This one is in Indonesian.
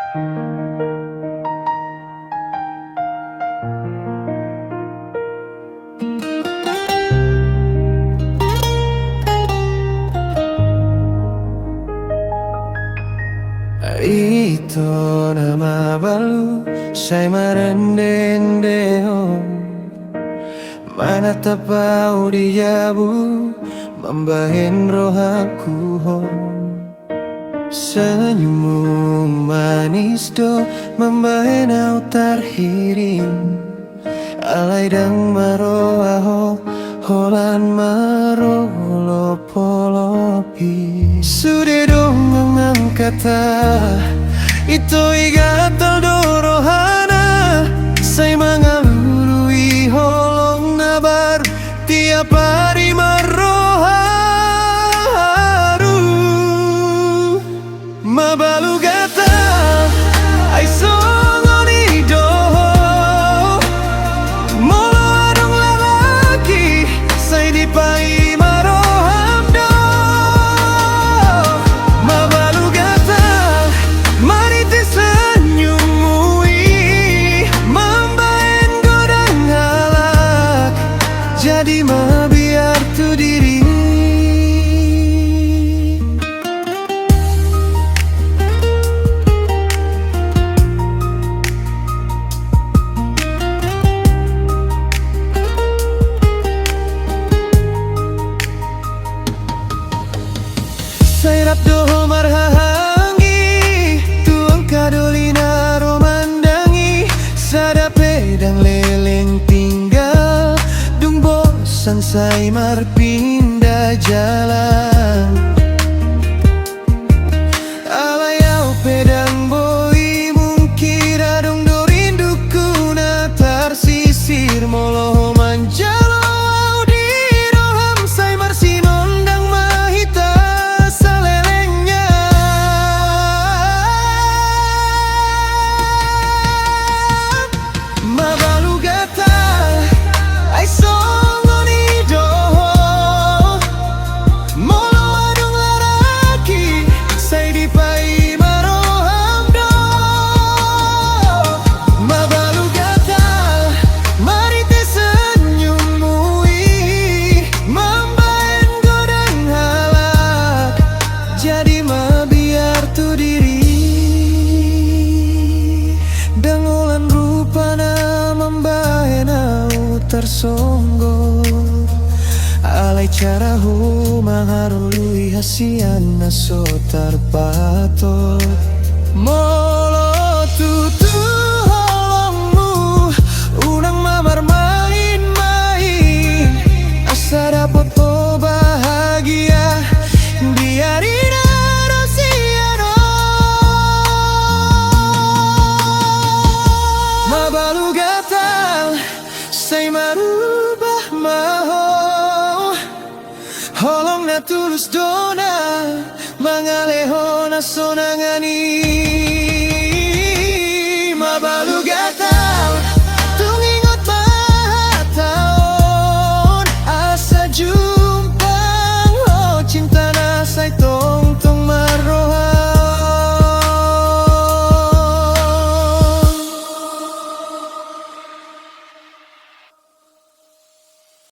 Ito na mabalu sa'y marendendeo manatapau di jabu membahin roh aku. Senyummu manis do membahin au tarhiring alai dang maro aho holan maro lopolopi sude dong mengangkata itu igatal dorohana say mangalului holong nabar tiap hari maroharu mabalu gata ay songoni doho molo adong lalaki say di pai maroham do mabalu gata mariti senyumui mambain godang halak jadi mabiar tu diri. Sairap doho marhahangi tuang kadolina romandangi sada pedang leleng tinggal dung bosan say marpindah jalan alayau pedang boi mungkin adong do rinduku na tarsisir molo manjalo tersonggol alai carahu mengharului hasiana so terpatot molo tutu holongmu unang mamar main-main asa dapat oh bahagia biarin rosiano mabalu gatal say marubah maho holong na tulus dona mangaleho na sonangani mabalu